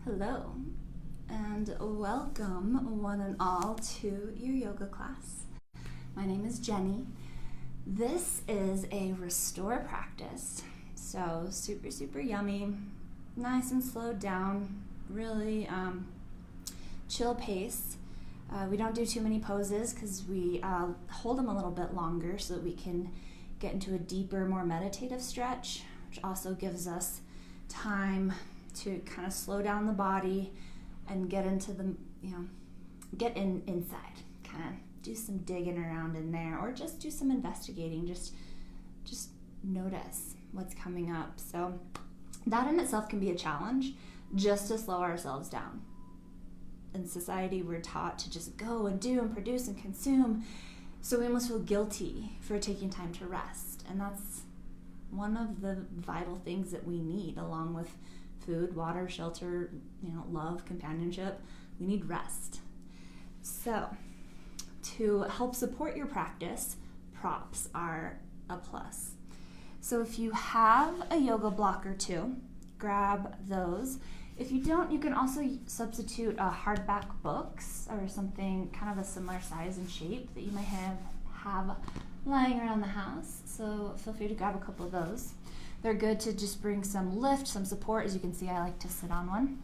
Hello, and welcome one and all to your yoga class. My name is Jenny. This is a restore practice, so super yummy, nice and slowed down, really chill pace. We don't do too many poses because we hold them a little bit longer so that we can get into a deeper, more meditative stretch, which also gives us time to kind of slow down the body and get into the, get inside, kind of do some digging around in there, or just do some investigating, just notice what's coming up. So that in itself can be a challenge, just to slow ourselves down. In society, we're taught to just go and do and produce and consume, so we almost feel guilty for taking time to rest. And that's one of the vital things that we need, along with food, water, shelter, love, companionship. We need rest. So to help support your practice, props are a plus. So if you have a yoga block or two, grab those. If you don't, you can also substitute hardback books or something kind of a similar size and shape that you might have lying around the house. So feel free to grab a couple of those. They're good to just bring some lift, some support. As you can see, I like to sit on one.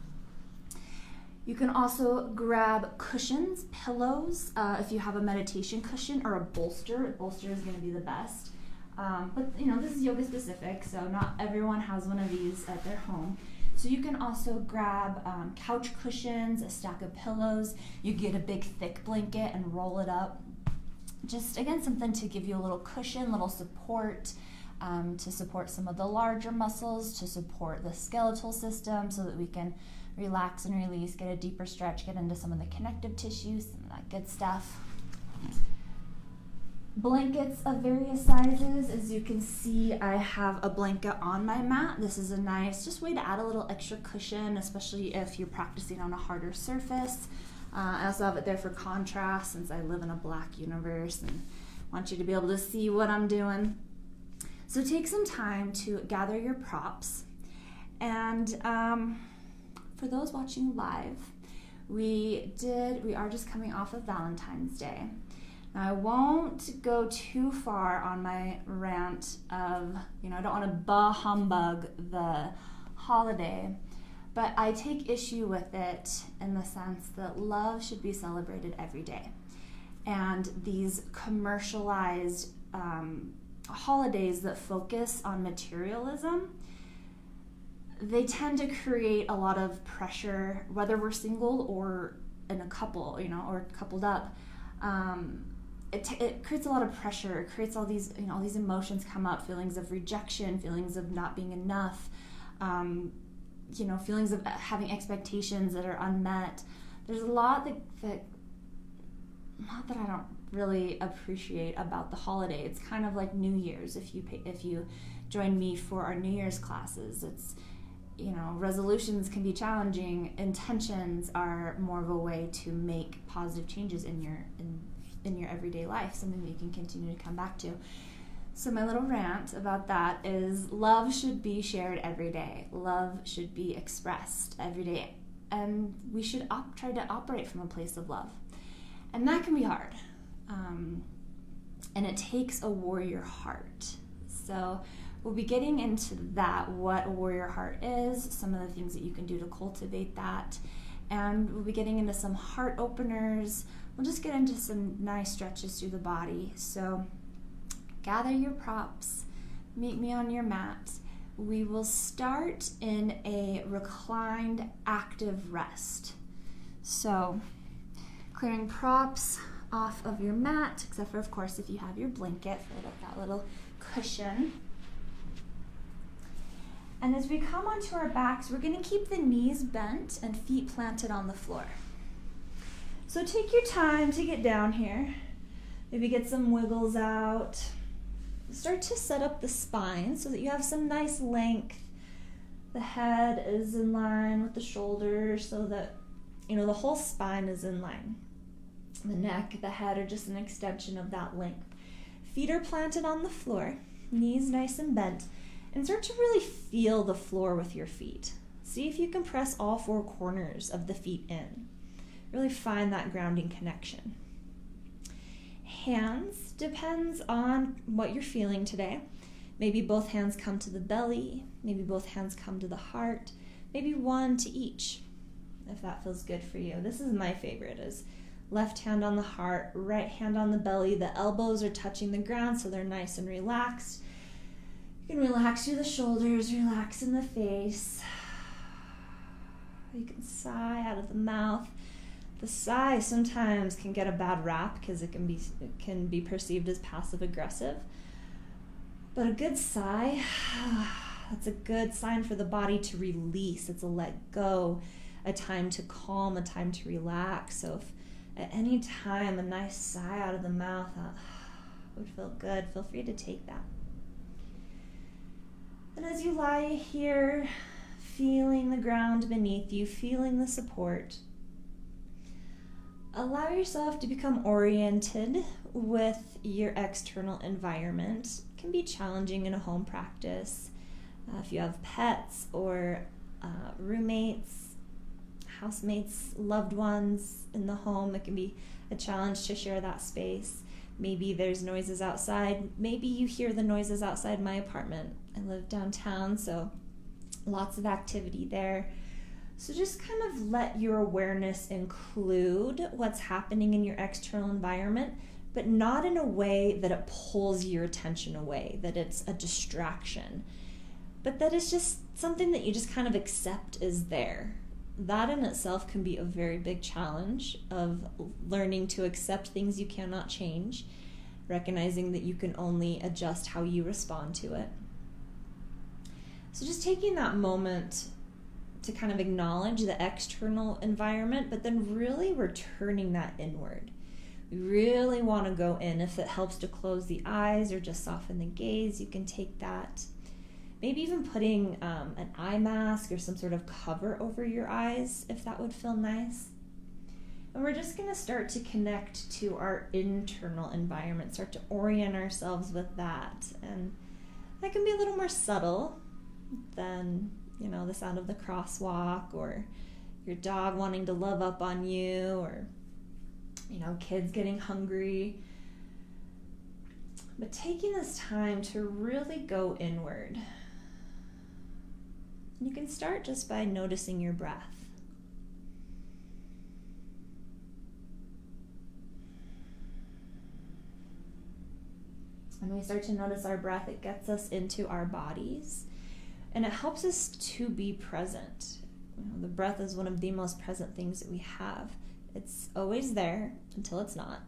You can also grab cushions, pillows, if you have a meditation cushion, or a bolster. A bolster is going to be the best. But this is yoga specific, so not everyone has one of these at their home. So you can also grab couch cushions, a stack of pillows. You get a big thick blanket and roll it up. Just, again, something to give you a little cushion, little support, to support some of the larger muscles, to support the skeletal system so that we can relax and release, get a deeper stretch, get into some of the connective tissues and that good stuff. Blankets of various sizes. As you can see, I have a blanket on my mat. This is a nice just way to add a little extra cushion, especially if you're practicing on a harder surface. I also have it there for contrast, since I live in a black universe and want you to be able to see what I'm doing. So take some time to gather your props. And for those watching live, we are just coming off of Valentine's Day. Now, I won't go too far on my rant of, I don't want to bah humbug the holiday, but I take issue with it in the sense that love should be celebrated every day. And these commercialized holidays that focus on materialism, they tend to create a lot of pressure, whether we're single or in a couple, or coupled up. It creates a lot of pressure. It creates all these emotions come up, feelings of rejection, feelings of not being enough, feelings of having expectations that are unmet. There's a lot that not that I don't really appreciate about the holiday. It's kind of like New Year's. If you join me for our New Year's classes, it's resolutions can be challenging. Intentions are more of a way to make positive changes in your everyday life, something that you can continue to come back to. So my little rant about that is love should be shared every day. Love should be expressed every day. And we should try to operate from a place of love. And that can be hard. And it takes a warrior heart. So we'll be getting into that, what a warrior heart is, some of the things that you can do to cultivate that. And we'll be getting into some heart openers. We'll just get into some nice stretches through the body. So gather your props, meet me on your mat. We will start in a reclined active rest. So clearing props off of your mat, except for, of course, if you have your blanket for that little cushion. And as we come onto our backs, we're going to keep the knees bent and feet planted on the floor. So take your time to get down here. Maybe get some wiggles out. Start to set up the spine so that you have some nice length. The head is in line with the shoulders so that, the whole spine is in line. The neck, the head are just an extension of that length. Feet are planted on the floor, knees nice and bent, and start to really feel the floor with your feet. See if you can press all four corners of the feet in. Really find that grounding connection. Hands depends on what you're feeling today. Maybe both hands come to the belly, maybe both hands come to the heart, maybe one to each, if that feels good for you. This is my favorite, is left hand on the heart, right hand on the belly. The elbows are touching the ground, so they're nice and relaxed. You can relax through the shoulders, relax in the face. You can sigh out of the mouth. The sigh sometimes can get a bad rap because it can be perceived as passive-aggressive. But a good sigh, that's a good sign for the body to release. It's a let go, a time to calm, a time to relax. So if at any time a nice sigh out of the mouth would feel good, feel free to take that. And as you lie here, feeling the ground beneath you, feeling the support, allow yourself to become oriented with your external environment. It can be challenging in a home practice. If you have pets or roommates, housemates, loved ones in the home, it can be a challenge to share that space. Maybe there's noises outside. Maybe you hear the noises outside my apartment. I live downtown, so lots of activity there. So just kind of let your awareness include what's happening in your external environment, but not in a way that it pulls your attention away, that it's a distraction, but that it's just something that you just kind of accept is there. That in itself can be a very big challenge of learning to accept things you cannot change, recognizing that you can only adjust how you respond to it. So just taking that moment to kind of acknowledge the external environment, but then really returning that inward. We really want to go in. If it helps to close the eyes or just soften the gaze, you can take that. Maybe even putting an eye mask or some sort of cover over your eyes, if that would feel nice. And we're just going to start to connect to our internal environment, start to orient ourselves with that. And that can be a little more subtle than, the sound of the crosswalk or your dog wanting to love up on you or, kids getting hungry. But taking this time to really go inward. You can start just by noticing your breath. When we start to notice our breath, it gets us into our bodies, and it helps us to be present. The breath is one of the most present things that we have. It's always there until it's not.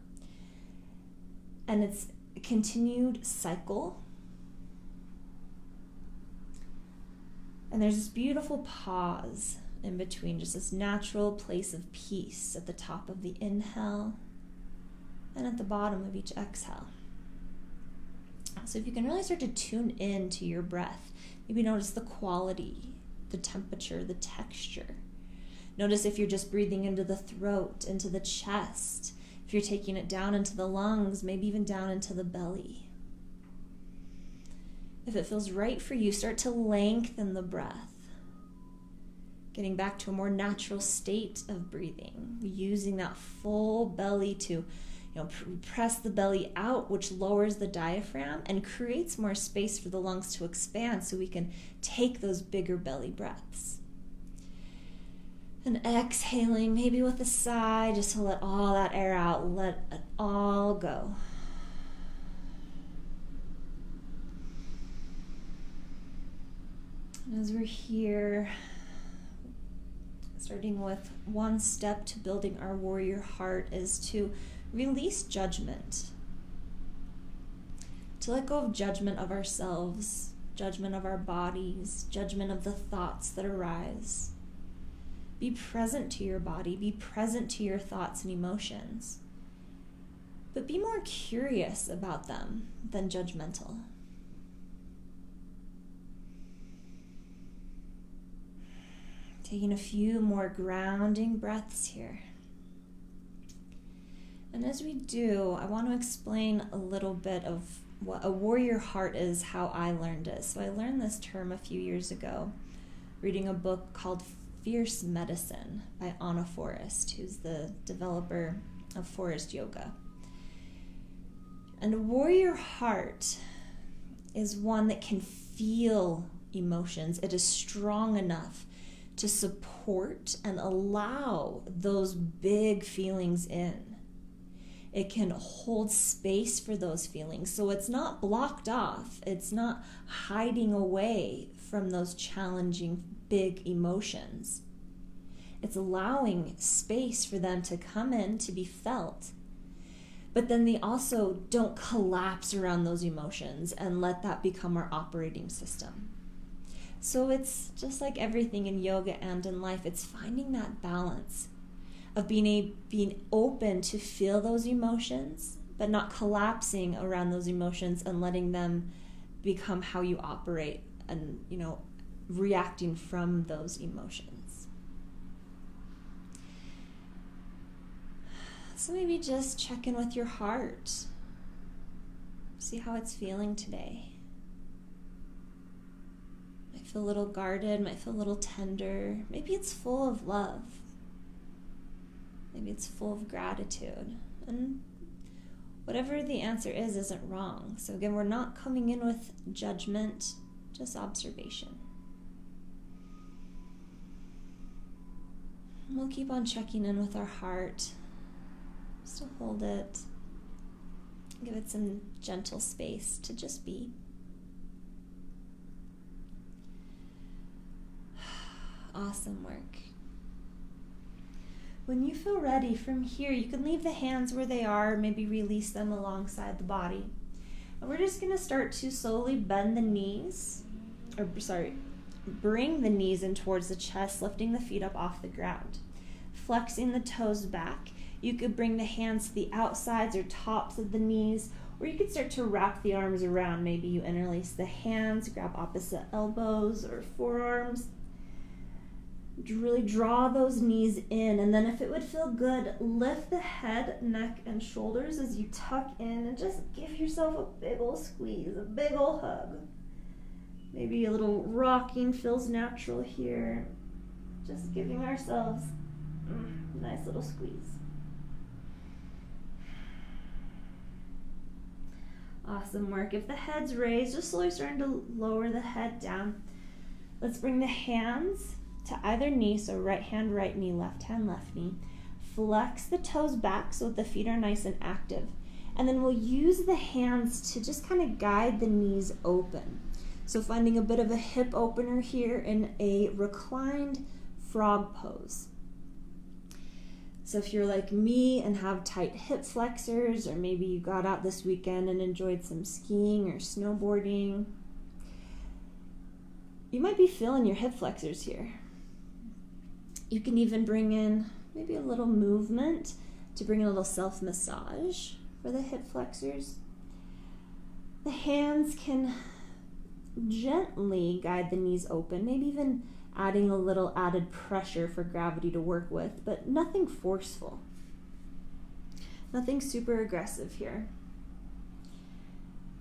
And it's a continued cycle. And there's this beautiful pause in between, just this natural place of peace at the top of the inhale and at the bottom of each exhale. So if you can really start to tune in to your breath, maybe notice the quality, the temperature, the texture. Notice if you're just breathing into the throat, into the chest, if you're taking it down into the lungs, maybe even down into the belly. If it feels right for you, start to lengthen the breath, getting back to a more natural state of breathing, using that full belly to press the belly out, which lowers the diaphragm and creates more space for the lungs to expand so we can take those bigger belly breaths. And exhaling, maybe with a sigh, just to let all that air out, let it all go. And as we're here, starting with one step to building our warrior heart is to release judgment. To let go of judgment of ourselves, judgment of our bodies, judgment of the thoughts that arise. Be present to your body, be present to your thoughts and emotions, but be more curious about them than judgmental. Taking a few more grounding breaths here. And as we do, I want to explain a little bit of what a warrior heart is, how I learned it. So I learned this term a few years ago, reading a book called Fierce Medicine by Anna Forrest, who's the developer of Forest Yoga. And a warrior heart is one that can feel emotions. It is strong enough to support and allow those big feelings in. It can hold space for those feelings. So it's not blocked off. It's not hiding away from those challenging big emotions. It's allowing space for them to come in, to be felt. But then they also don't collapse around those emotions and let that become our operating system. So it's just like everything in yoga and in life, it's finding that balance of being open to feel those emotions, but not collapsing around those emotions and letting them become how you operate and, reacting from those emotions. So maybe just check in with your heart. See how it's feeling today. Might feel a little guarded, might feel a little tender. Maybe it's full of love. Maybe it's full of gratitude. And whatever the answer is isn't wrong. So again, we're not coming in with judgment, just observation. We'll keep on checking in with our heart. Still hold it. Give it some gentle space to just be. Awesome work. When you feel ready from here, you can leave the hands where they are, maybe release them alongside the body. And we're just going to start to slowly bend the knees, bring the knees in towards the chest, lifting the feet up off the ground. Flexing the toes back. You could bring the hands to the outsides or tops of the knees, or you could start to wrap the arms around. Maybe you interlace the hands, grab opposite elbows or forearms. Really draw those knees in, and then if it would feel good, lift the head, neck, and shoulders as you tuck in and just give yourself a big ol' squeeze, a big ol' hug. Maybe a little rocking feels natural here. Just giving ourselves a nice little squeeze. Awesome work. If the head's raised, just slowly starting to lower the head down. Let's bring the hands to either knee, so right hand, right knee, left hand, left knee. Flex the toes back so that the feet are nice and active. And then we'll use the hands to just kind of guide the knees open. So finding a bit of a hip opener here in a reclined frog pose. So if you're like me and have tight hip flexors, or maybe you got out this weekend and enjoyed some skiing or snowboarding, you might be feeling your hip flexors here. You can even bring in maybe a little movement to bring in a little self-massage for the hip flexors. The hands can gently guide the knees open, maybe even adding a little added pressure for gravity to work with, but nothing forceful. Nothing super aggressive here.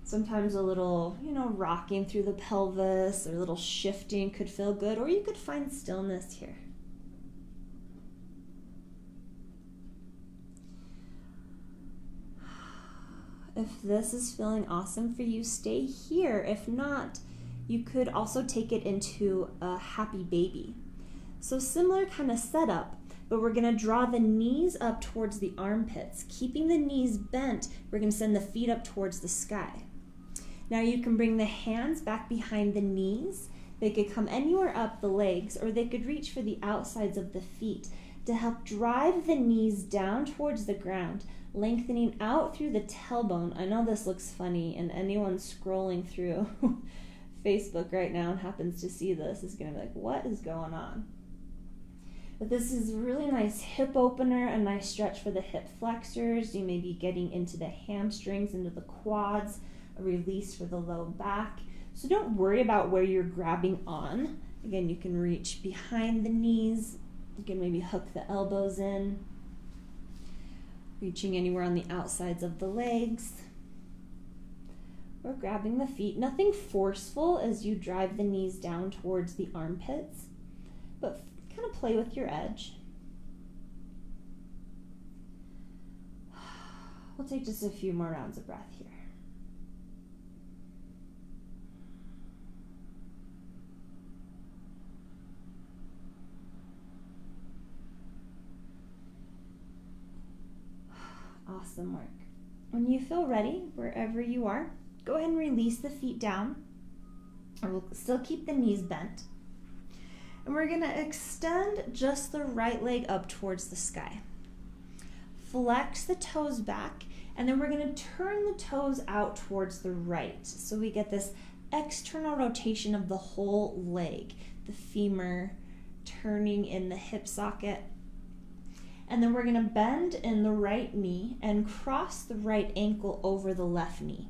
Sometimes a little, rocking through the pelvis or a little shifting could feel good, or you could find stillness here. If this is feeling awesome for you, stay here. If not, you could also take it into a happy baby. So similar kind of setup, but we're going to draw the knees up towards the armpits. Keeping the knees bent, we're going to send the feet up towards the sky. Now you can bring the hands back behind the knees. They could come anywhere up the legs, or they could reach for the outsides of the feet to help drive the knees down towards the ground, lengthening out through the tailbone. I know this looks funny, and anyone scrolling through Facebook right now and happens to see this is going to be like, what is going on? But this is a really nice hip opener, a nice stretch for the hip flexors. You may be getting into the hamstrings, into the quads, a release for the low back. So don't worry about where you're grabbing on. Again, you can reach behind the knees. You can maybe hook the elbows in. Reaching anywhere on the outsides of the legs. Or grabbing the feet. Nothing forceful as you drive the knees down towards the armpits. but kind of play with your edge. We'll take just a few more rounds of breath here. Awesome work. When you feel ready, wherever you are, go ahead and release the feet down. And we'll still keep the knees bent. And we're going to extend just the right leg up towards the sky. Flex the toes back, and then we're going to turn the toes out towards the right. So we get this external rotation of the whole leg, the femur turning in the hip socket. And then we're going to bend in the right knee and cross the right ankle over the left knee.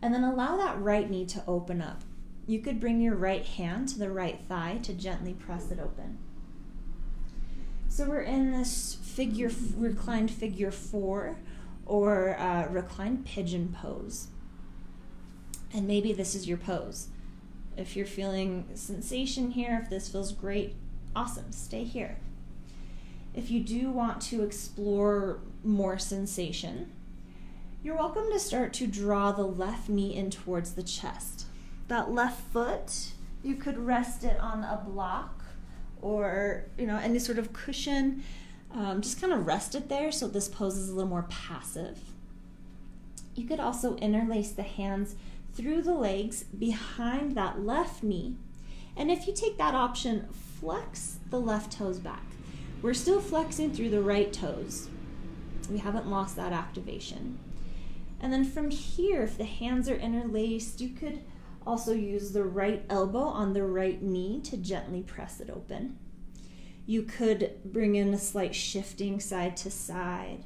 And then allow that right knee to open up. You could bring your right hand to the right thigh to gently press it open. So we're in this reclined figure 4 or reclined pigeon pose. And maybe this is your pose. If you're feeling sensation here, if this feels great, awesome, stay here. If you do want to explore more sensation, you're welcome to start to draw the left knee in towards the chest. That left foot, you could rest it on a block or any sort of cushion. Just kind of rest it there so this pose is a little more passive. You could also interlace the hands through the legs behind that left knee. And if you take that option, flex the left toes back. We're still flexing through the right toes. We haven't lost that activation. And then from here, if the hands are interlaced, you could also use the right elbow on the right knee to gently press it open. You could bring in a slight shifting side to side.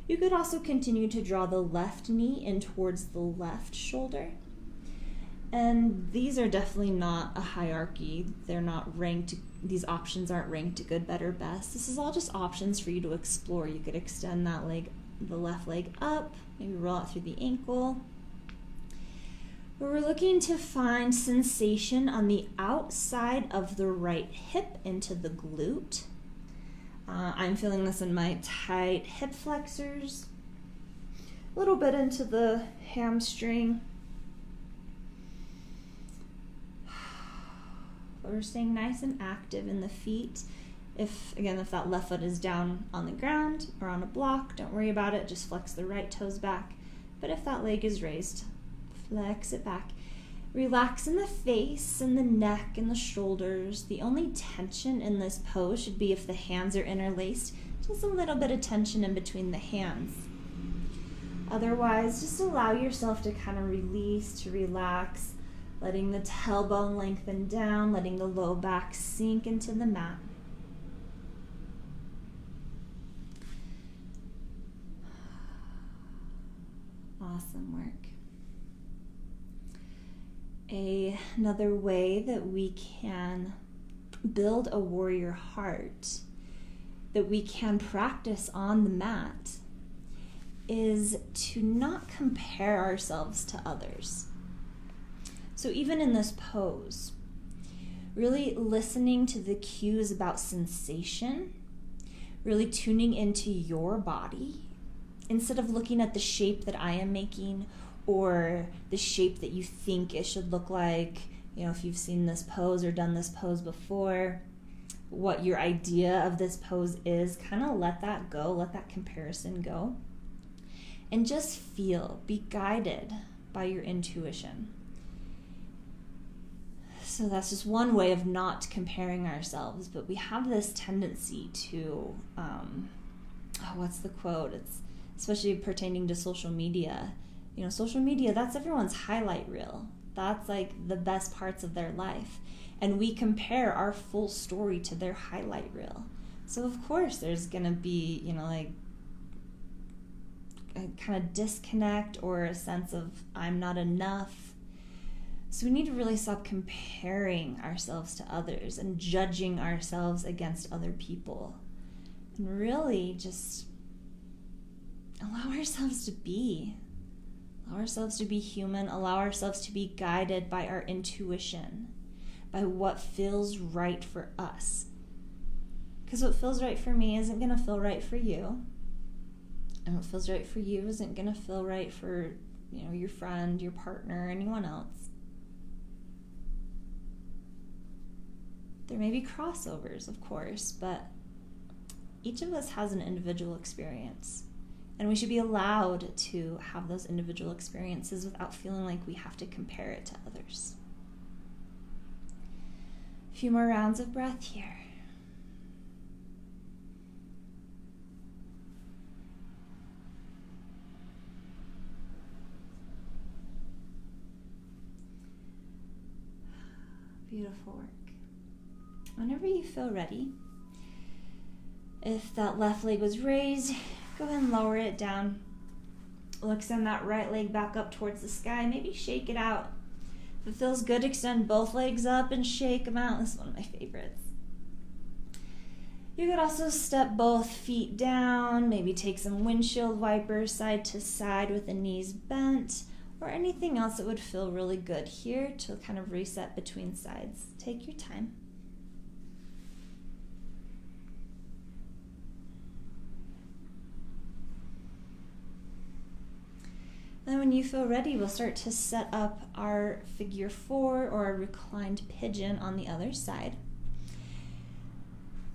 You could also continue to draw the left knee in towards the left shoulder. And these are definitely not a hierarchy. They're not ranked. These options aren't ranked good, better, best. This is all just options for you to explore. You could extend that leg, the left leg up, maybe roll it through the ankle. But we're looking to find sensation on the outside of the right hip into the glute. I'm feeling this in my tight hip flexors, a little bit into the hamstring. But we're staying nice and active in the feet. If that left foot is down on the ground or on a block, don't worry about it. Just flex the right toes back. But if that leg is raised, flex it back. Relax in the face and the neck and the shoulders. The only tension in this pose should be if the hands are interlaced. Just a little bit of tension in between the hands. Otherwise, just allow yourself to kind of release, to relax. Letting the tailbone lengthen down, letting the low back sink into the mat. Awesome work. Another way that we can build a warrior heart, that we can practice on the mat, is to not compare ourselves to others. So even in this pose, really listening to the cues about sensation, really tuning into your body, instead of looking at the shape that I am making or the shape that you think it should look like, if you've seen this pose or done this pose before, what your idea of this pose is, kind of let that go, let that comparison go, and just feel, be guided by your intuition. So that's just one way of not comparing ourselves, but we have this tendency to, what's the quote? It's especially pertaining to social media. Social media, that's everyone's highlight reel. That's like the best parts of their life. And we compare our full story to their highlight reel. So of course there's going to be, a kind of disconnect or a sense of I'm not enough. So we need to really stop comparing ourselves to others and judging ourselves against other people. And really just allow ourselves to be. Allow ourselves to be human. Allow ourselves to be guided by our intuition. by what feels right for us. Because what feels right for me isn't going to feel right for you. And what feels right for you isn't going to feel right for, your friend, your partner, anyone else. There may be crossovers, of course, but each of us has an individual experience. And we should be allowed to have those individual experiences without feeling like we have to compare it to others. A few more rounds of breath here. Beautiful work. Whenever you feel ready, if that left leg was raised, go ahead and lower it down. We'll extend that right leg back up towards the sky. Maybe shake it out. If it feels good, extend both legs up and shake them out. This is one of my favorites. You could also step both feet down, maybe take some windshield wipers side to side with the knees bent, or anything else that would feel really good here to kind of reset between sides. Take your time. Then when you feel ready, we'll start to set up our figure 4 or a reclined pigeon on the other side.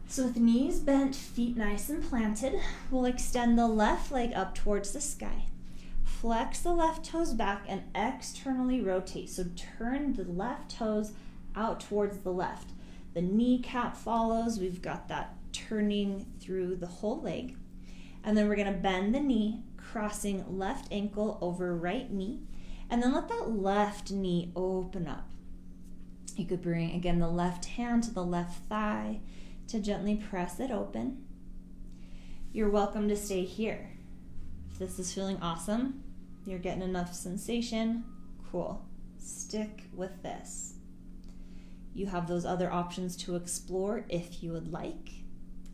So with knees bent, feet nice and planted, we'll extend the left leg up towards the sky. Flex the left toes back and externally rotate. So turn the left toes out towards the left. The kneecap follows. We've got that turning through the whole leg. And then we're going to bend the knee, crossing left ankle over right knee. And then let that left knee open up. You could bring, again, the left hand to the left thigh to gently press it open. You're welcome to stay here. If this is feeling awesome, you're getting enough sensation, cool. Stick with this. You have those other options to explore if you would like.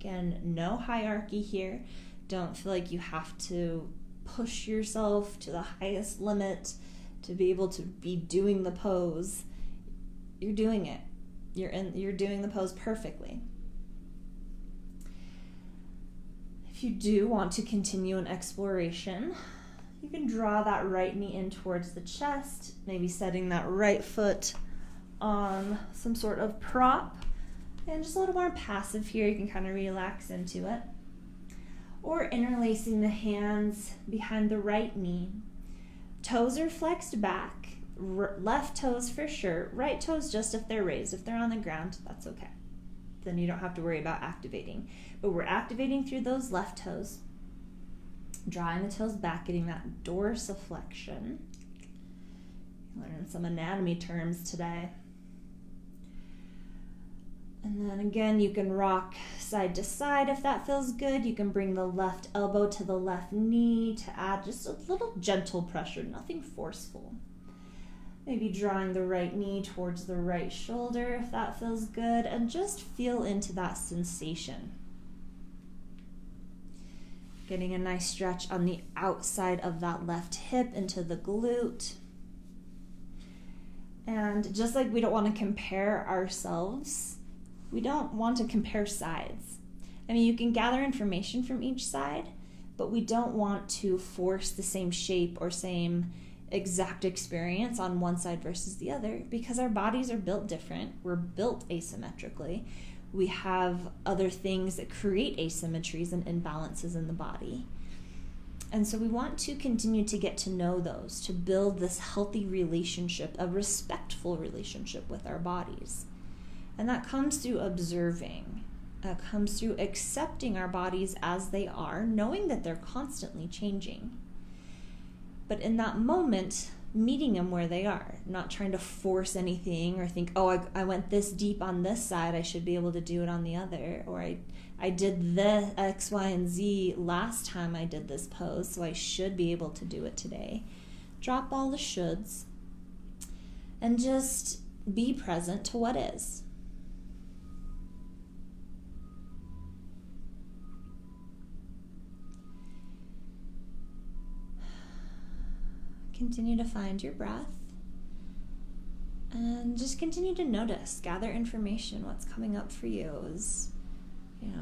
Again, no hierarchy here. Don't feel like you have to push yourself to the highest limit to be able to be doing the pose. You're doing it. You're doing the pose perfectly. If you do want to continue an exploration, you can draw that right knee in towards the chest, maybe setting that right foot on some sort of prop. And just a little more passive here, you can kind of relax into it. Or interlacing the hands behind the right knee. Toes are flexed back, left toes for sure, right toes just if they're raised. If they're on the ground, that's okay. Then you don't have to worry about activating. But we're activating through those left toes. Drawing the toes back, getting that dorsiflexion. Learning some anatomy terms today. And then again, you can rock side to side if that feels good. You can bring the left elbow to the left knee to add just a little gentle pressure, nothing forceful. Maybe drawing the right knee towards the right shoulder if that feels good, and just feel into that sensation. Getting a nice stretch on the outside of that left hip into the glute. And just like we don't want to compare ourselves, we don't want to compare sides. I mean, you can gather information from each side, but we don't want to force the same shape or same exact experience on one side versus the other, because our bodies are built different. We're built asymmetrically. We have other things that create asymmetries and imbalances in the body. And so we want to continue to get to know those, to build this healthy relationship, a respectful relationship with our bodies. And that comes through observing. That comes through accepting our bodies as they are, knowing that they're constantly changing. But in that moment, meeting them where they are, not trying to force anything or think, oh, I went this deep on this side, I should be able to do it on the other. Or I did the X, Y, and Z last time I did this pose, so I should be able to do it today. Drop all the shoulds and just be present to what is. Continue to find your breath And just continue to notice, gather information, what's coming up for you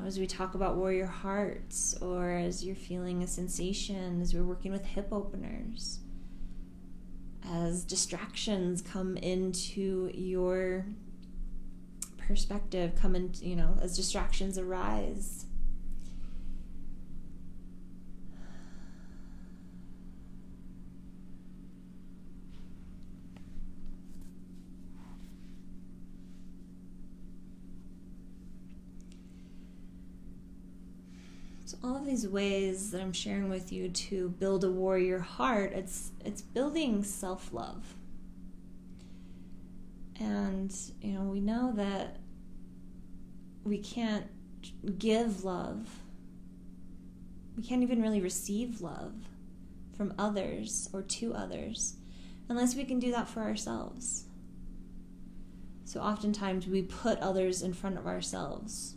as we talk about warrior hearts, or as you're feeling a sensation, as we're working with hip openers, as distractions come into your perspective, as distractions arise. So all of these ways that I'm sharing with you to build a warrior heart, it's building self-love. And, we know that we can't give love. We can't even really receive love from others or to others unless we can do that for ourselves. So oftentimes we put others in front of ourselves.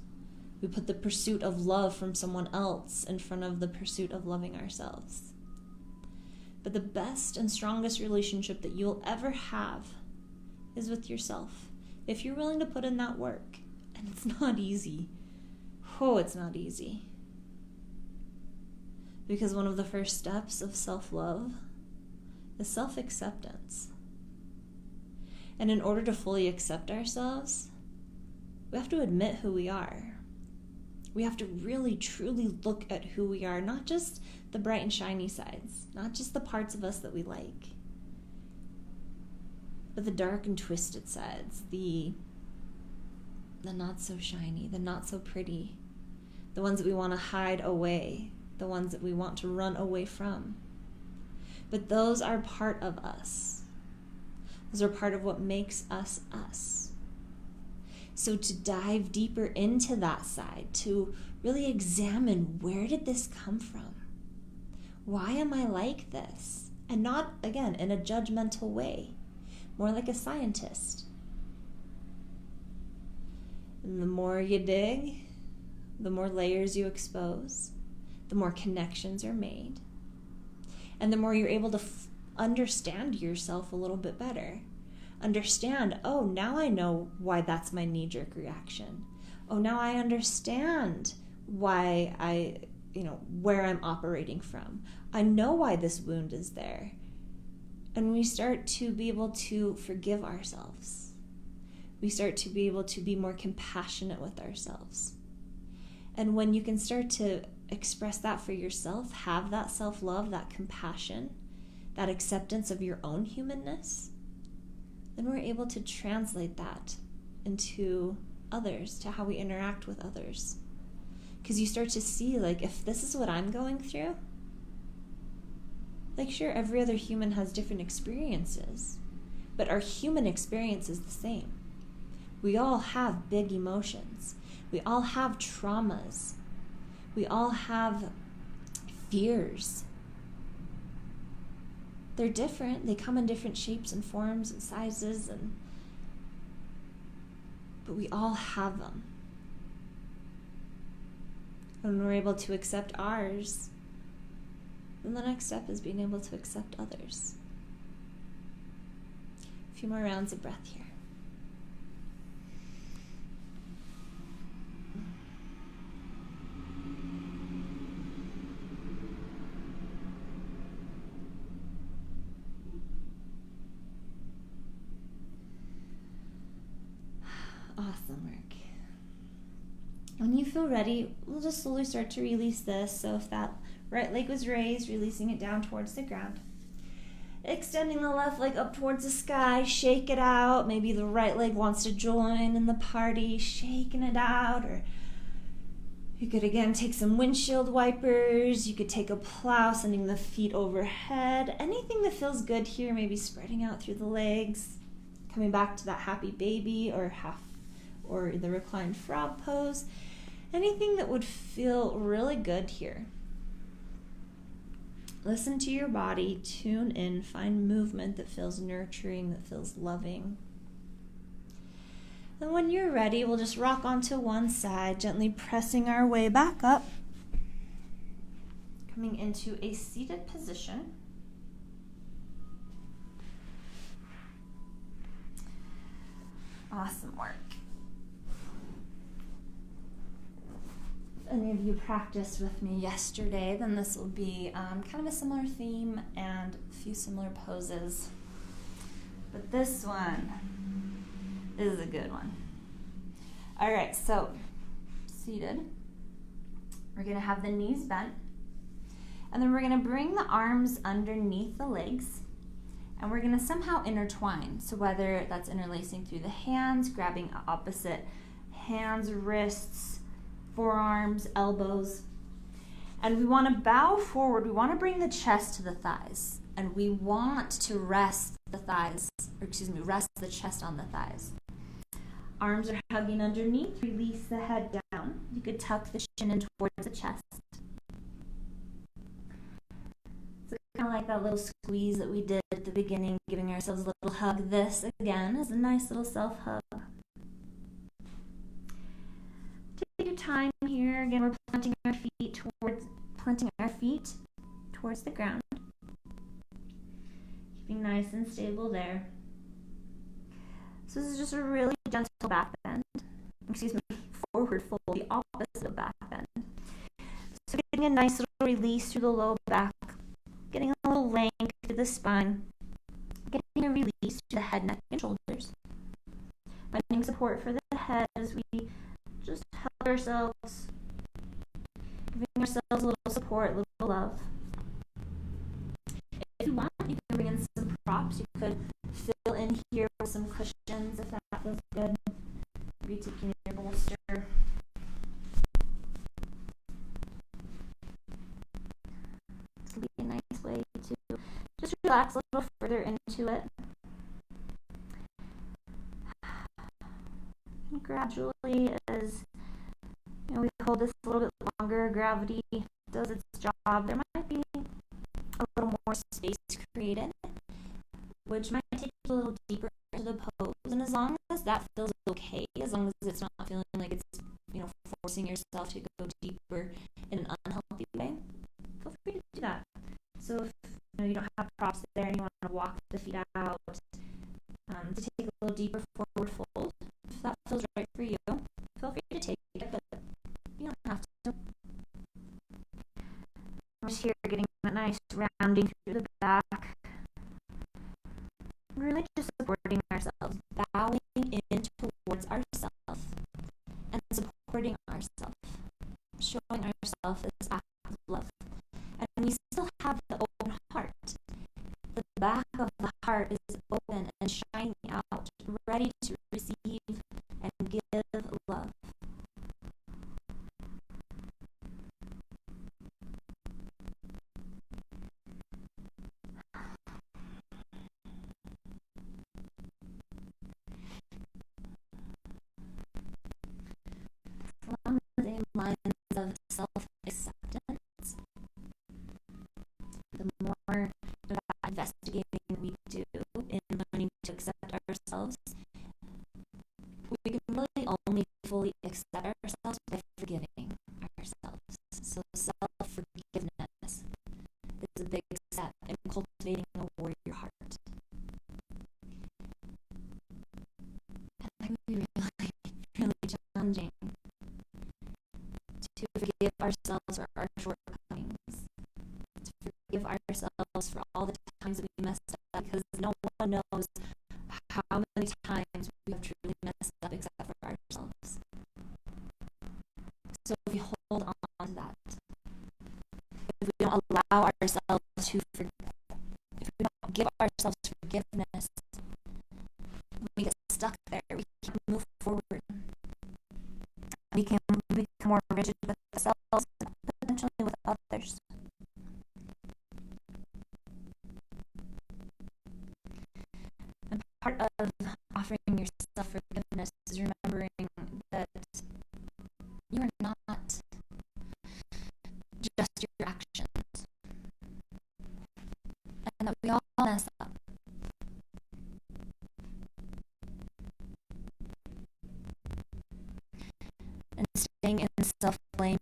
We put the pursuit of love from someone else in front of the pursuit of loving ourselves. But the best and strongest relationship that you'll ever have is with yourself. If you're willing to put in that work, and it's not easy. Oh, it's not easy. Because one of the first steps of self-love is self-acceptance. And in order to fully accept ourselves, we have to admit who we are. We have to really, truly look at who we are, not just the bright and shiny sides, not just the parts of us that we like, but the dark and twisted sides, the not so shiny, the not so pretty, the ones that we want to hide away, the ones that we want to run away from. But those are part of us. Those are part of what makes us us. So to dive deeper into that side, to really examine, where did this come from? Why am I like this? And not, again, in a judgmental way, more like a scientist. And the more you dig, the more layers you expose, the more connections are made, and the more you're able to understand yourself a little bit better. Understand, oh, now I know why that's my knee-jerk reaction. Oh, now I understand why where I'm operating from. I know why this wound is there. And we start to be able to forgive ourselves. We start to be able to be more compassionate with ourselves. And when you can start to express that for yourself, have that self-love, that compassion, that acceptance of your own humanness, then we're able to translate that into others, to how we interact with others. Because you start to see, if this is what I'm going through, sure, every other human has different experiences, but our human experience is the same. We all have big emotions. We all have traumas. We all have fears. They're different. They come in different shapes and forms and sizes, but we all have them. And when we're able to accept ours, then the next step is being able to accept others. A few more rounds of breath here. Awesome work. When you feel ready, we'll just slowly start to release this. So if that right leg was raised, releasing it down towards the ground. Extending the left leg up towards the sky, shake it out. Maybe the right leg wants to join in the party, shaking it out. Or you could again take some windshield wipers. You could take a plow, sending the feet overhead. Anything that feels good here, maybe spreading out through the legs. Coming back to that happy baby or the reclined frog pose. Anything that would feel really good here. Listen to your body, tune in, find movement that feels nurturing, that feels loving. And when you're ready, we'll just rock onto one side, gently pressing our way back up. Coming into a seated position. Awesome work. If any of you practiced with me yesterday, then this will be kind of a similar theme and a few similar poses. But this one is a good one. All right, so seated. We're going to have the knees bent. And then we're going to bring the arms underneath the legs. And we're going to somehow intertwine. So whether that's interlacing through the hands, grabbing opposite hands, wrists, forearms, elbows. And we want to bow forward. We want to bring the chest to the thighs. And we want to rest rest the chest on the thighs. Arms are hugging underneath. Release the head down. You could tuck the chin in towards the chest. So kind of like that little squeeze that we did at the beginning, giving ourselves a little hug. This, again, is a nice little self-hug. Take your time here. Again, we're planting our feet towards the ground. Keeping nice and stable there. So this is just a really gentle back bend. Forward fold, the opposite of back bend. So getting a nice little release through the low back, getting a little length to the spine, getting a release to the head, neck, and shoulders. Finding support for the head as we just help ourselves, giving ourselves a little support, a little love. If you want, you can bring in some props. You could fill in here with some cushions if that feels good. Maybe taking your bolster. This can be a nice way to just relax a little further into it. And gradually, as we hold this a little bit longer, gravity does its job. There might be a little more space created, which might take you a little deeper into the pose. And as long as that feels okay, as long as it's not feeling like it's, forcing yourself to go deeper in an unhealthy way, feel free to do that. So if you don't have props there and you want to walk the feet out, to take a little deeper forward fold, if that feels right for you, feel free to take it, but you don't have to. I'm just here getting that nice rounding through the back. Really just supporting ourselves, bowing in towards ourselves and supporting ourselves, showing ourselves this act of love. And we still have the open heart. The back of the heart is open and shining out, ready to receive and give love. Along the same lines of self-acceptance, the more investigating we do in learning to accept ourselves, we can really only fully accept ourselves by forgiving ourselves. So self-forgiveness is a big step in cultivating a warrior heart. And that can be really, really challenging to forgive ourselves for our shortcomings, to forgive ourselves for all the times that we messed up, because no one knows how many times we have truly messed up except for ourselves. So if we hold on to that, if we don't allow ourselves to forgive, if we don't give ourselves forgiveness, we get stuck there. We can't move forward. We can become more rigid with ourselves and potentially with others. And part of offering yourself forgiveness is remembering that you are not just your actions, and that we all mess up. And staying in self-blaming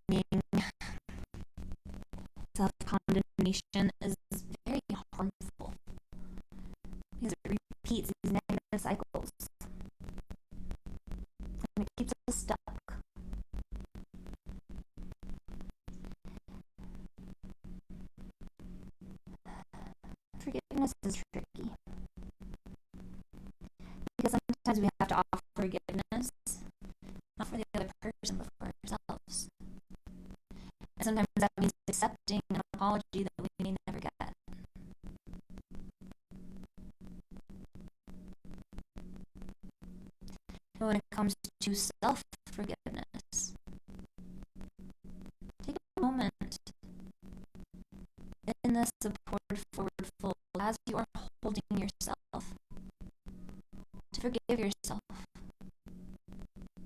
forgiveness is tricky because sometimes we have to offer forgiveness not for the other person but for ourselves. And sometimes that means accepting an apology that we may never get. But when it comes to self-forgiveness, take a moment in the supported forward fold as you are holding yourself to forgive yourself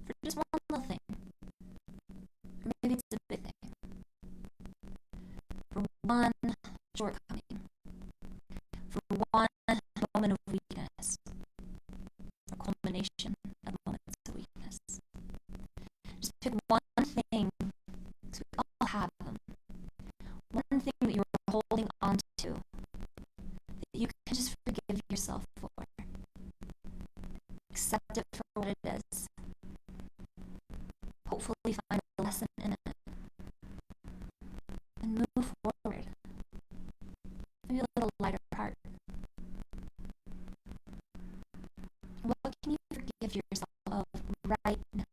for just one little thing. Or maybe it's a big thing. For one shortcoming. For one moment of weakness. Or culmination of moments of weakness. Just pick one thing, because we all have them. One thing that you're holding on to that you can just forgive yourself for. Accept it for what it is. Hopefully find a lesson in it. And move forward. Maybe a little lighter heart. What can you forgive yourself of right now?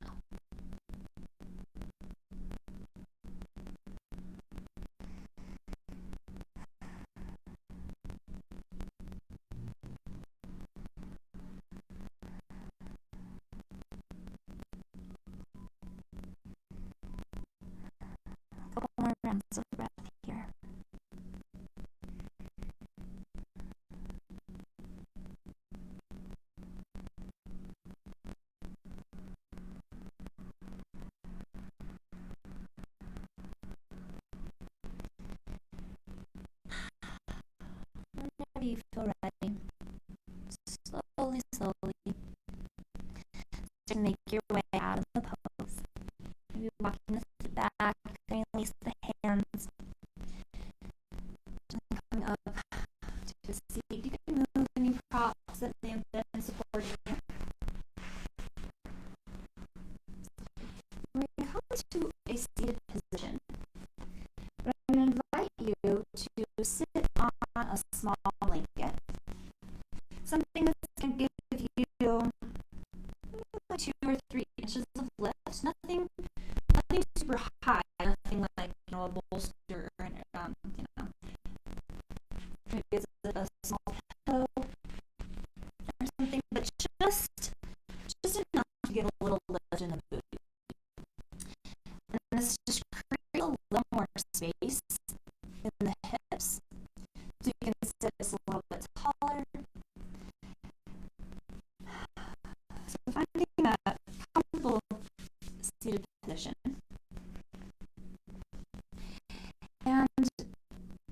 A couple more rounds of breath here. Whenever you feel ready, slowly, start to make your way out of the pose. Maybe walking the feet back, release the hands, and coming up to a seat. You can move any props that may have been supporting you. We're going to come to a seated position. But I'm going to invite you to sit on a small blanket. Something that's going to give you 2 or 3 inches of lift. Nothing super high. Nothing like a bolster or maybe it's a small pillow or something, but just enough to get a little lift in the boot. And this just creates a little more space in the hips, so you can sit just a little bit taller. So finding a comfortable seated position. And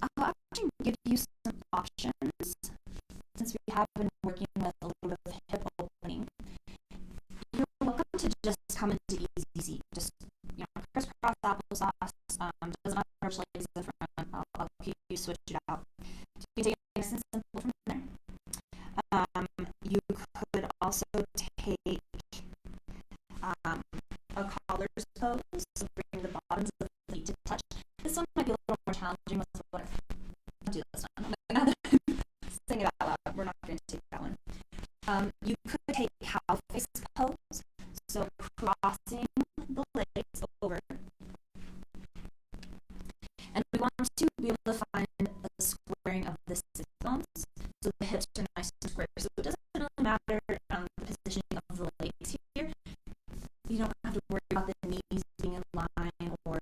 I'll actually give you some options since we have been working with a little bit of hip opening. You're welcome to just come into easy seat. Just crisscross applesauce. Doesn't matter which leg is in front. I'll keep you switch it out. So you can take it nice and simple from there. You could also take a collar's pose, so bring the bottoms of the feet to touch. This one might be a little more challenging with what I'll do this one. Now that I'm saying it out loud, we're not going to take that one. You could take cow face pose, so crossing the legs over. And we want to be able to find a squaring of the sit bones, so the hips are nice and square. So it doesn't really matter the positioning of the legs here. You don't have to worry about the knees being in line or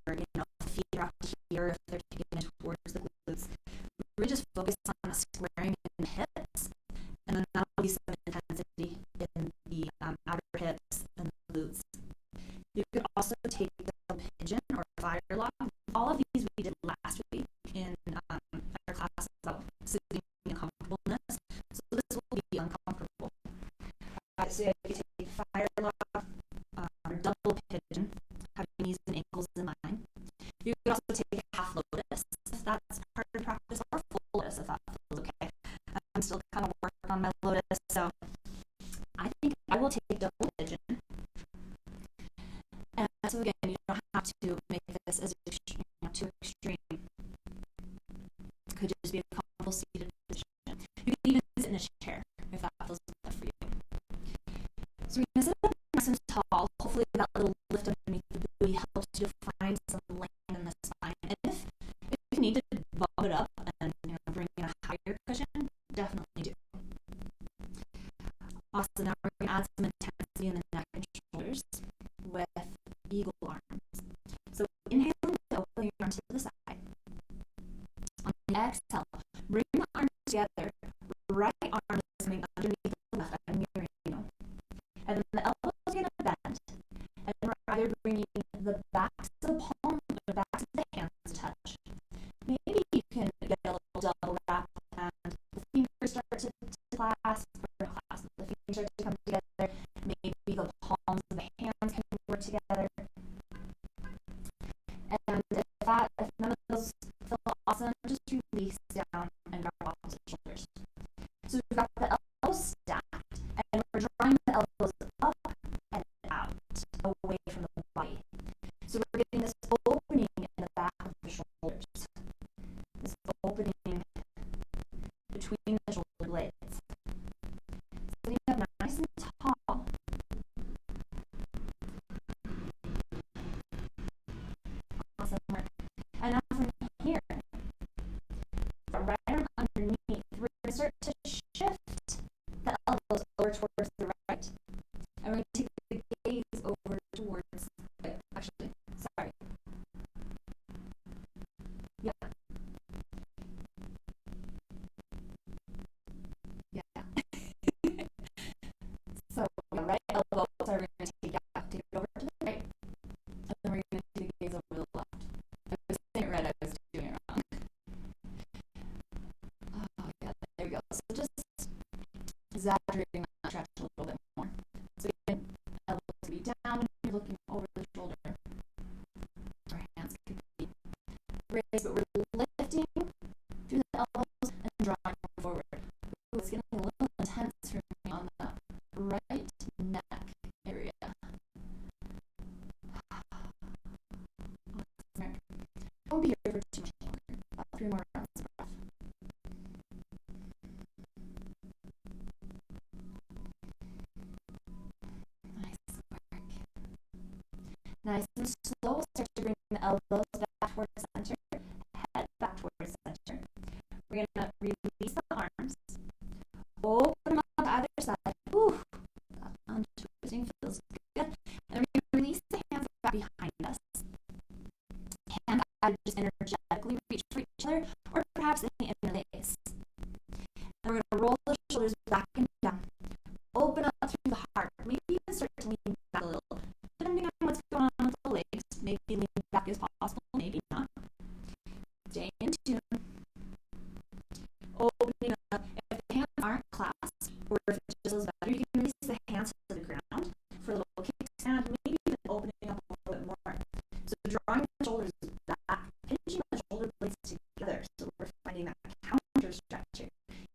feet are up here if they're taken towards the glutes. Really just focus on a squaring in the hips, and then that will be some intensity in the outer hips and the glutes. You could also take the pigeon or firelog. All of these we did last week in our class about sitting in comfortableness. So this will be uncomfortable. So you could take firelog or double pigeon, having knees and ankles in line. You could also take a half lotus if that's part of practice, or full lotus if that feels okay. I'm still kind of working on my lotus, so I think I will take double pigeon. And so again, you don't have to make this as extreme, too extreme. It could just be a comfortable seated position. You awesome. Just release down and grab opposite shoulders. So we've got the elbows stacked, and we're drawing the elbows up and out, away from the body. So we're getting this opening in the back of the shoulders. This opening between the shoulder blades. Sitting up nice and tall. Awesome work. And now from here, the right arm underneath, we're going to start to shift the elbows over towards the right. And we're going to take the gaze over towards, actually, sorry. Yeah. Yeah. So the right elbow, so we're going to take it over to the right. And then we're going to take the gaze over to the left. I was saying it right, I was doing it wrong. Oh yeah, there we go. So just exaggerating that stretch a little bit more. So again, elbows can be down and you're looking over the shoulder. Our hands can be raised, but we're lifting through the elbows and drawing forward. Ooh, it's getting a little intense for me on the right neck area. Won't be here for too much longer. About 3 more rounds of breath. Nice work. Nice and slow. Start to bring the elbows back towards the center, head back towards the center. We're going to release the arms, open them up to either side. Ooh, that untwisting feels good. And we're going to release the hands back behind us. Hand either just energetically reach for each other, or perhaps in the interlace. And we're going to roll the shoulders back and down. Open up through the heart. Maybe even start to lean back a little. Depending on what's going on with the legs, maybe lean back as possible, maybe not. Stay in tune. Opening up. If the hands aren't clasped, or if it just feels better, you can release the hands to the ground for a little kickstand, maybe even opening up a little bit more. So drawing the shoulders back, pinching the shoulder blades together, so we're finding that counter stretch.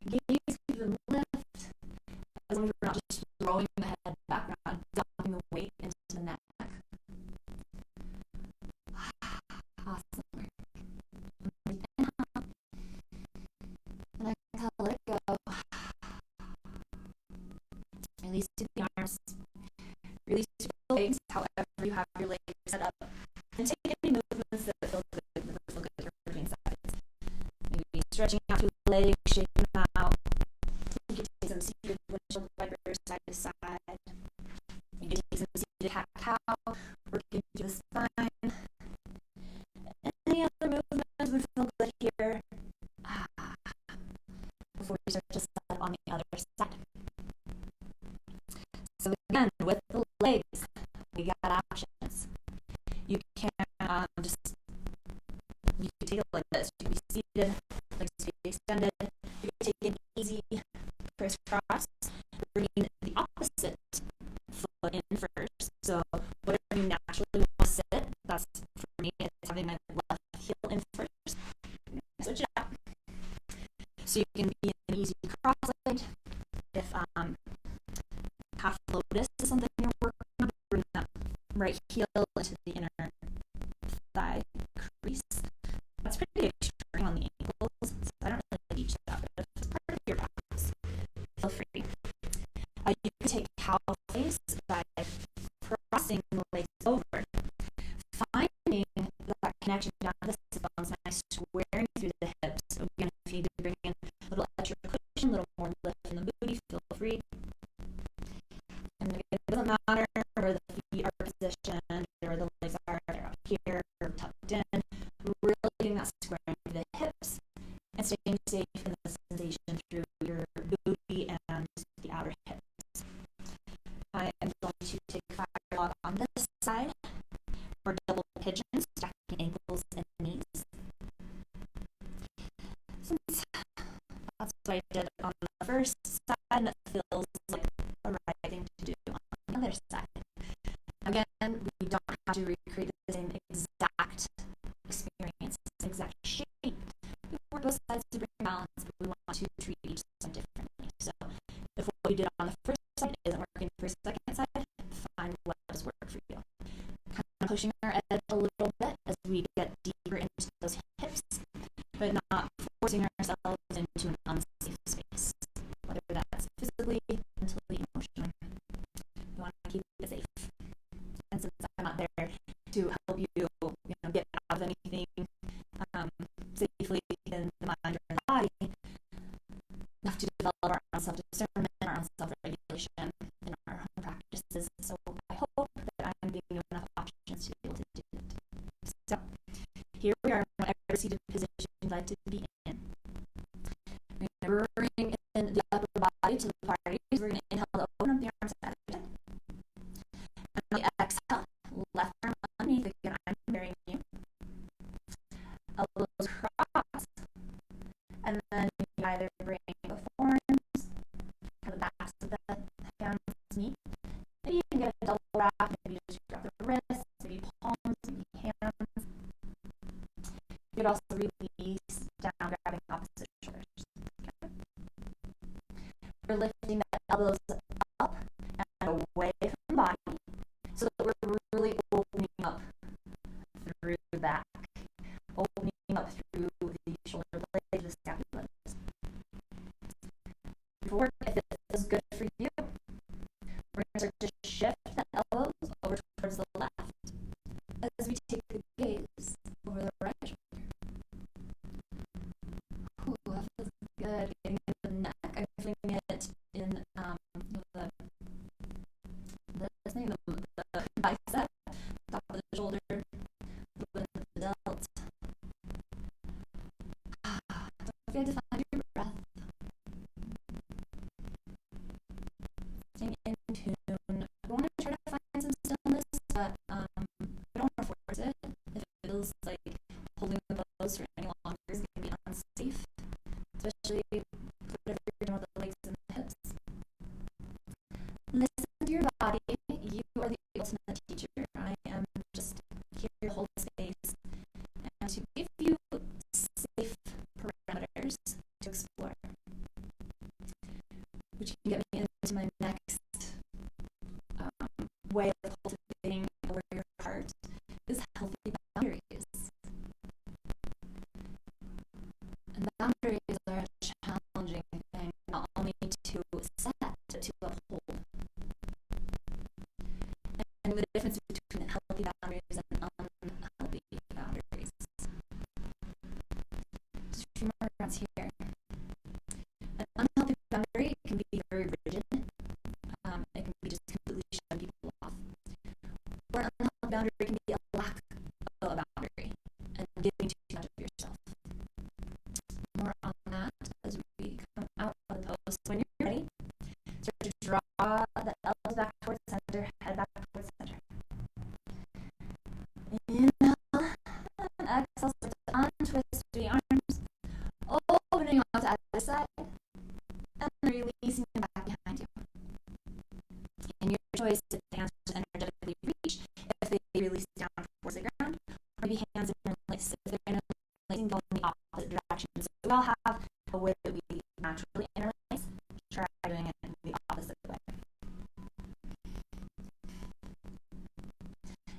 Gaze to the lift, as long as we're not just throwing the head back, we're not dumping the weight into the neck. Awesome work. Inhale. And exhale, let it go. Release to the arms. Release to the legs, however you have your legs set up. And take any movements that feel good between sides. Maybe stretching out through the legs, shaking them out. You can take some seated windshield wipers side to side. You can take some seated cat-cow, working through the spine. Any other movements would feel good here. Before we start to set up on the other side. So again, with the legs, we got options. You can you can take it like this. You can be seated, legs to be extended. You can take an easy crisscross, bringing the opposite foot in first. So whatever you naturally want to sit, that's for me, it's having my left heel in first. Switch it out. So you can be in an easy cross-legged. If half lotus is something you're working on, bring that right heel into the inner thigh crease. That's pretty extreme on the ankles, so I don't really teach that, but if it's part of your practice, feel free. You can take cow face by crossing the legs over, finding that connection down to the sit bones, nice squaring through the hips. So again, if you need to bring in a little extra cushion, a little more lift in the booty, feel free. And again, it doesn't matter where the feet are positioned, or the legs are, they're up here, or tucked in. Really getting that squaring through the hips, and staying safe in the sensation through your booty and the outer hips. I am going to take fire log on this side, or double pigeon, stacking ankles and knees. Since that's what I did on the first side, and it feels like the right thing to do on the other side. Again, we don't have to recreate the same exact experience, exact shape. on pushing our head a little bit as we get deeper into those hips, but not forcing ourselves into an unsafe space, whether that's physically, mentally, emotionally. We want to keep it safe. And since I'm not there to help you, get out of anything safely in the mind or in the body, we have to develop our own self-discernment, our own self-regulation in our home practices. So I hope that I'm giving you enough options to be able to do it. So here we are in whatever seated position you'd like to be in. We're going to bring in the upper body to the parties. We're going to inhale to open up the arms at the head. And on the exhale, left arm underneath again. I'm burying you. Elbows cross. And then you either bring the forearms to the backs of the hands meet. Maybe you can get a double wrap. Maybe just grab the wrists, maybe palms, maybe hands. You could also release down, grabbing opposite shoulders. Okay. We're lifting the elbows up and away from the body so that we're really opening up through the back, opening up through the shoulder blades, the scapula. Before, if it feels good for you, we're going to start to shift the elbows over towards the left as we take the gaze over the right shoulder. Ooh, that feels good. Getting into the neck. I'm feeling it in the bicep, top of the shoulder, the delt. Don't forget to find your breath. Staying in tune. I want to try to find some stillness, but I don't want to force it. If it feels like holding the pose for any longer is going to be unsafe, especially whatever you're doing with the legs and the hips. Listen to your body. You are the ultimate teacher. I am just here to hold space and to give you safe parameters to explore, which can get me into my next way of cultivating where your heart is healthy boundaries. And boundaries are a challenging thing, not only to set, but to uphold. And the difference between healthy boundaries and unhealthy boundaries. Just a few more rounds here. An unhealthy boundary can be very rigid. It can be just completely shutting people off. Or an unhealthy boundary can be a lack of a boundary and giving too much of yourself. More on that as we come out of the pose. When you're ready, start to draw the elbows back towards the center, head back towards the center. Inhale and exhale, start to untwist the arms, opening out to either side, and releasing them back behind you. And your choice if the hands just energetically reach, if they release down towards the ground, or maybe hands interlace if they're interlacing, go in the opposite direction. So we all have a way that we naturally interlace. Try doing it in the opposite way.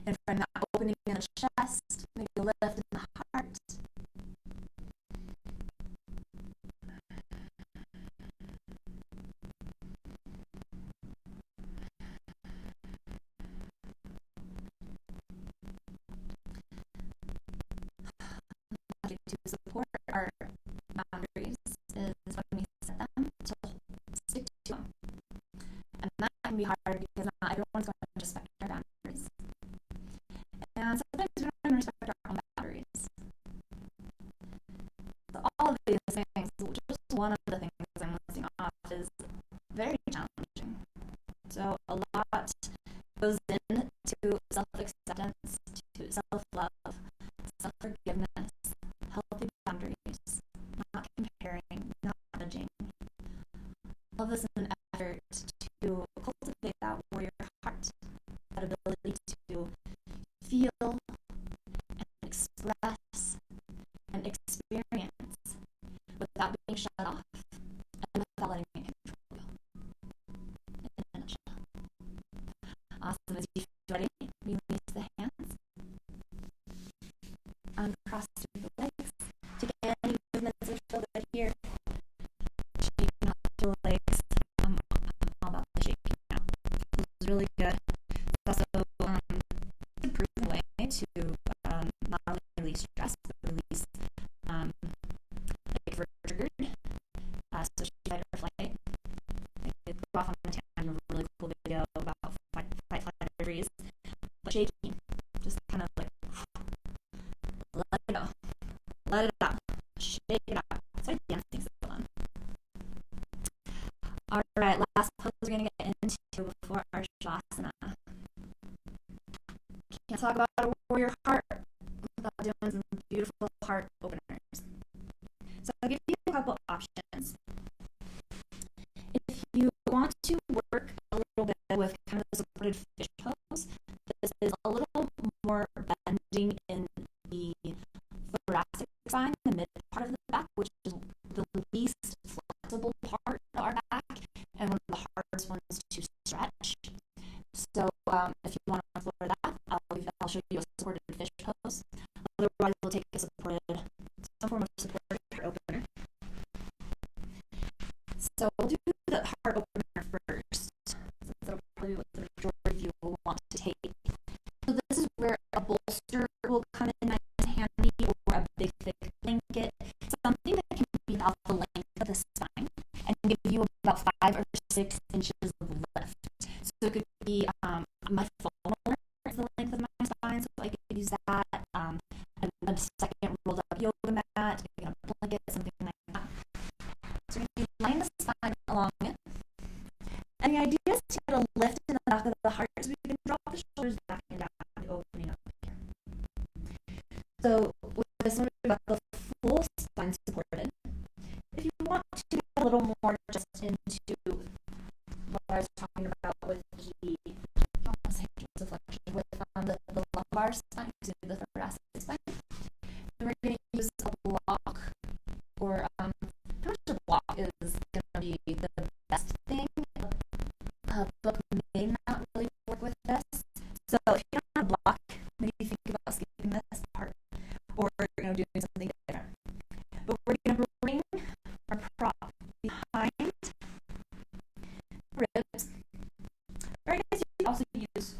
And from that opening in the chest, maybe a lift in the heart. To support our boundaries is when we set them to stick to them. And that can be hard because not everyone's going to respect our boundaries. And sometimes we don't even respect our own boundaries. So all of these things, just one of the things I'm listing off is very challenging. So a lot goes into self-acceptance, to self-love, self-forgiveness, healthy boundaries, not comparing, not judging. All this is an effort to cultivate that warrior heart, that ability to feel and express and experience without being shut off and without letting it control you. In a nutshell. Awesome. As you feel ready, release the hands. uncross through the legs. Take any movements that feel good here. Shaking out your legs. I'm all about the shaking out. This is really good. It's also a proven way to not only release stress, but release if we're triggered, so fight or flight. I could go off on a tangent of a really cool video about fight, flight freeze, but shaking, just kind of like let it go, let it out, shake it out. That's why dancing's so fun. All right, last pose we're gonna get into before our shavasana. Can't talk about a warrior heart without doing some beautiful heart openers. So I'll give you a couple options. If you want to work a little bit with kind of the supported fish pose, this is a little more bending in the thoracic spine, the mid part of the back, which is the least flexible part of our back and one of the hardest ones to stretch. So if you want to explore that, I'll show you a supported fish pose. Otherwise, we'll take some form of supported opener. So we'll do the heart opener first, since that'll probably be what the majority of you will want to take. So this is where a bolster will come in nice and handy, or a big thick blanket, something that can be about the length of the spine and give you about 5 or 6 inches of lift. So it could be my phone is the length of my spine, so I could use that. A second rolled up yoga mat, a blanket, something like that. So you're going to be laying the spine along it. And the idea is to get a lift in the back of the heart so we can drop the shoulders back and down, opening up here. So with this one, we've got the full spine supported. If you want to get a little more just into what I was talking about with the flexion, with the lumbar spine, the thoracic spine, and we're going to use a block, or pretty much a block is going to be the best thing. Book may not really work with this. So if you don't have a block, maybe think about skipping this part, or doing something different. But we're going to bring our prop behind ribs. Or I guess you can also use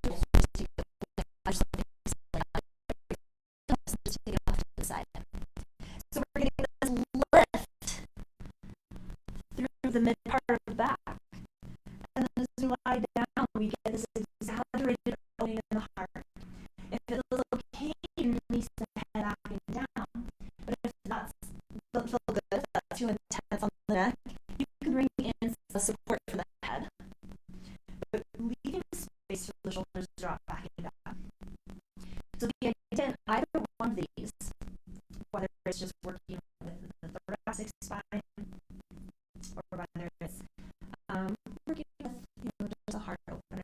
just take it off to the side. So we're going to get this lift through the mid part of the back. And then as we lie down, we get this exaggerated opening in the heart. If it feels okay, you can release the head back and down. But if that doesn't feel good, if that's too intense on the neck, you can bring in a support for the head. But leaving space for the shoulders to drop back and down. So the idea in either one of these, whether it's just working with the thoracic spine, or whether it's working with just a heart opener,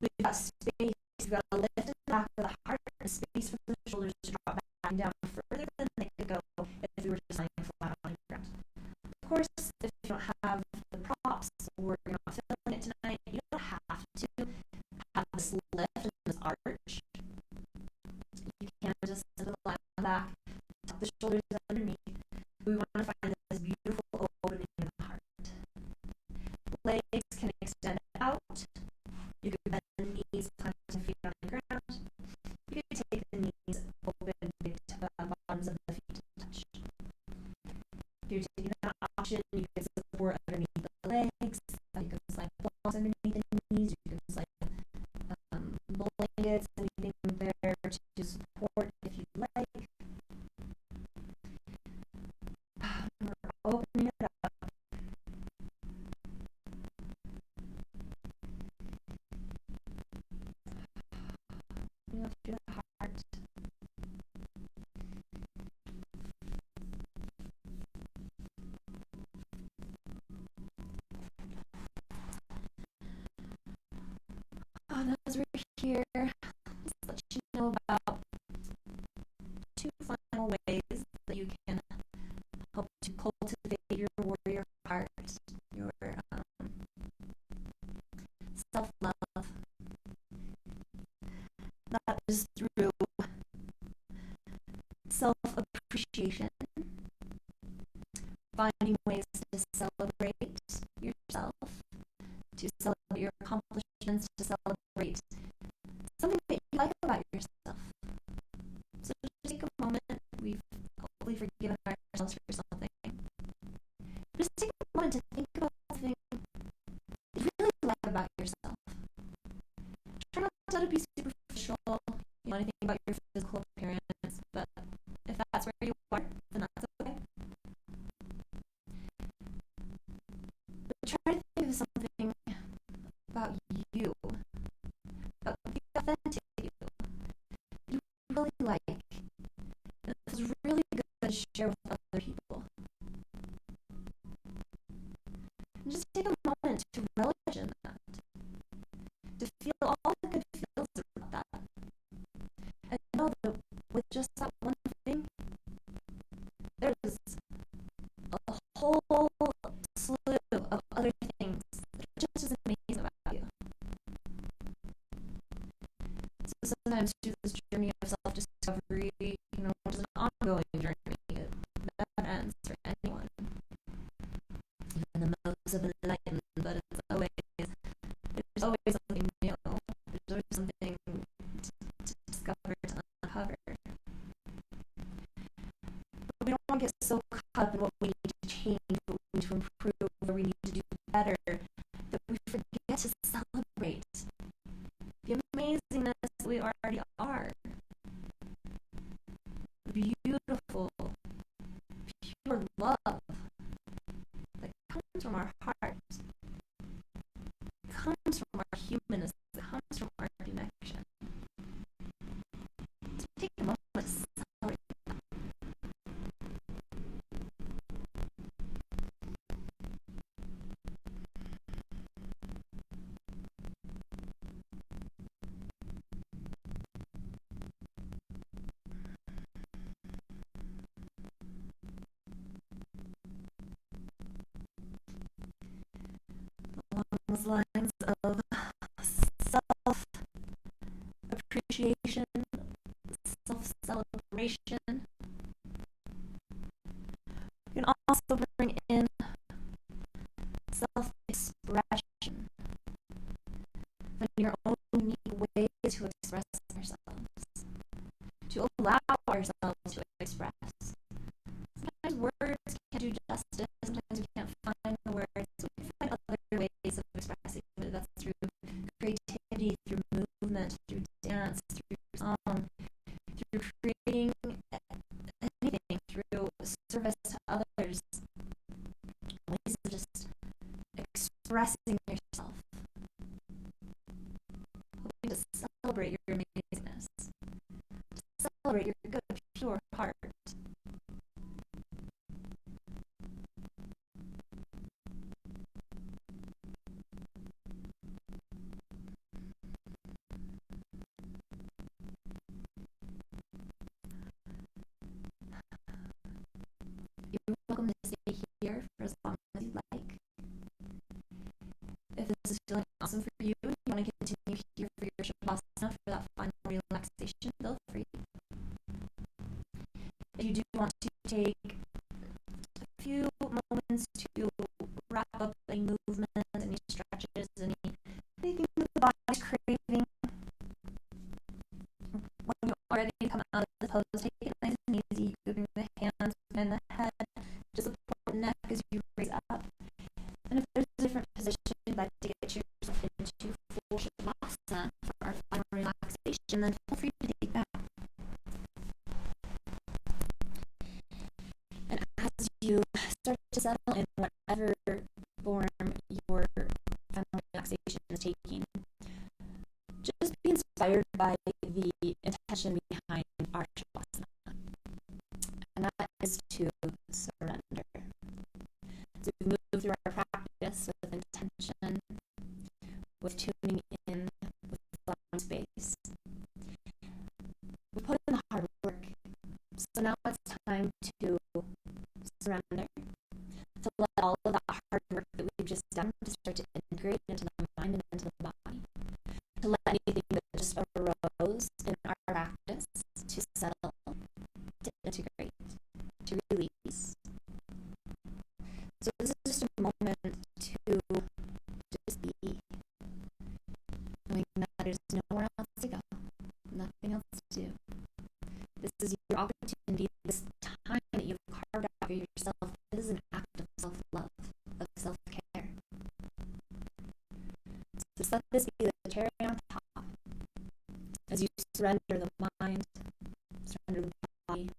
we've got space, we've got a lift in the back of the heart, and space for the shoulders to drop back and down further than they could go if we were just lying flat on the ground. Of course, if you don't have the props, or you're not feeling it tonight, you don't have to have this lift and this arch. You can just simply lie on the back, tuck the shoulders underneath. We want to find this beautiful opening in the heart. Legs can extend out. You could bend the knees, plant your feet on the ground. You could take the knees open, big bottoms of the feet to touch. If you're taking that option, you can support underneath the legs. You can slide balls underneath the knees. You can slide blankets, anything there to support if you like. We're opening it up. Bring up to the heart. And as we're here, let's let you know about 2 final ways that you can help to cultivate your warrior heart, your self-love. That is through finding ways to celebrate yourself, to celebrate your accomplishments, to celebrate something that you like about yourself. So just take a moment. We've hopefully forgiven ourselves for something. Just take a moment to think about something you really like about yourself. Try not to be superficial, anything about your physical appearance, but if that's where you are, then that's okay. But try to think of something about you, about the authentic you really like. And it feels really good to share with other people. And just take a moment to relish in that, to feel all the good feels about that. And know that with just that one thing, there's a whole slew of other things that are just as amazing about you. So sometimes through this journey of self-discovery, which is an ongoing journey, it never ends for anyone. Even the most of enlightened, but there's always something new. There's always something to discover, to uncover. But we don't want to get so caught up in what we need to change, what we need to improve, what we need to do better, that we forget to celebrate the amazingness that we already are. The beautiful, pure love that comes from our heart, comes from our humanness, that comes from our connection. So take a moment to celebrate that. Along those lines of self-appreciation, self-celebration, you can also bring in self-expression, finding your own unique ways to express ourselves, to allow ourselves to express. Sometimes words can't do justice, sometimes we can't find the words, so we can find other ways of expressing, whether that's through creativity, through movement, through dance, through song, through creating anything, through service to others, ways of just expressing yourself, hoping to celebrate your amazingness, to celebrate your good, pure heart. You're welcome to stay here for as long as you'd like. If this is feeling awesome for you and you want to continue here for your Shavasana for that final relaxation, feel free. If you do want to take a few moments to wrap up any movement, any stretches, anything that the body's craving, when you're all ready to come out of the pose, take it nice and easy. You can bring the hands behind the head, just support the neck as you raise up. And if there's a different position you'd like to get yourself into full Shavasana for our final relaxation, then feel free to take that. And as you start to settle in whatever form your final relaxation is taking, just be inspired by the intention behind our Shavasana, and that is to surrender. So we move through our practice with intention, with tuning in, with allowing space. We put in the hard work, so now it's time to surrender, to let all of that hard work that we've just done to start to integrate into the mind and into the body, to let anything that just arose in our practice to settle, to integrate, to release. do. This is your opportunity, this time that you've carved out for yourself. This is an act of self-love, of self-care. So just let this be the cherry on top as you surrender the mind, surrender the body,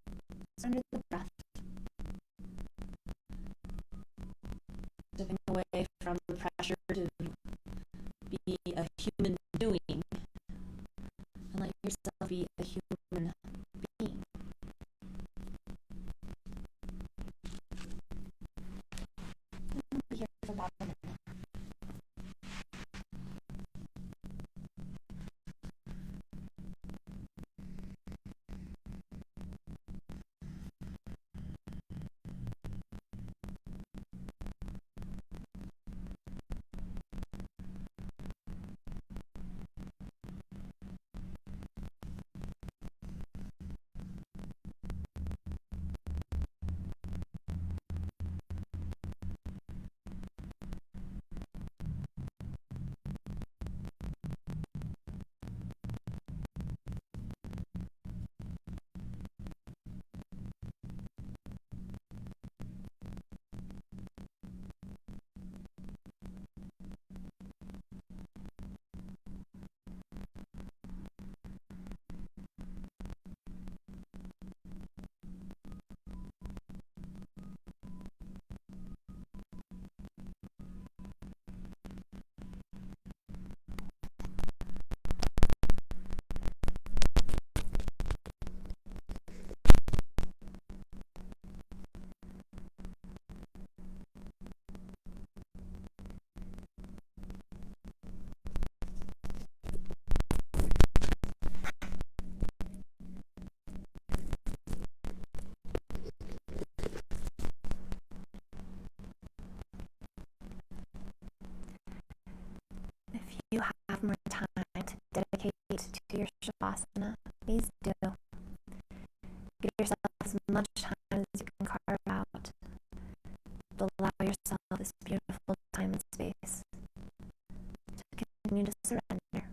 surrender the breath. Stepping away from the pressure to be a human doing and let yourself be a human being. I'll be here for about a minute. If you have more time to dedicate to your Shavasana, please do. Give yourself as much time as you can carve out. But allow yourself this beautiful time and space to continue to surrender.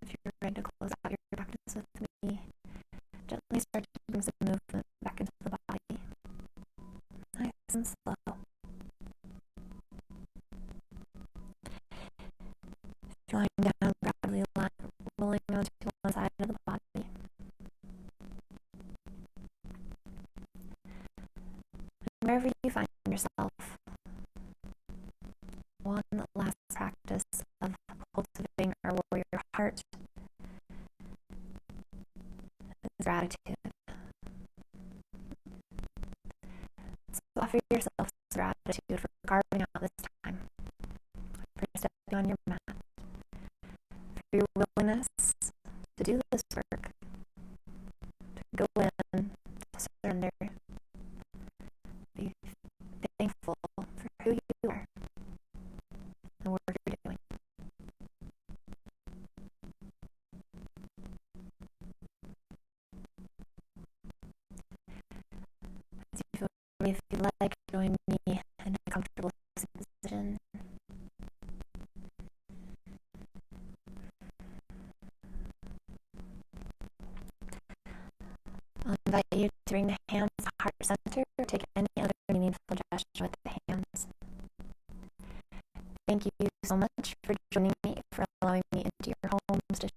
If you're ready to close out your practice with me, gently start to bring some movement back into the body. Nice and slow. If you're lying down, gradually rolling onto one side of the body. And wherever you find yourself, one last practice of cultivating our warrior heart is gratitude. So offer yourself gratitude for carving out this time, for stepping on your mat, for your willingness to do this work, to go in, to surrender, be thankful for who you are and the work you're doing. As you feel ready, if you like, join me in a comfortable position. I'll invite you to bring the hands to heart center or take any other meaningful gesture with the hands. Thank you so much for joining me, for allowing me into your homes to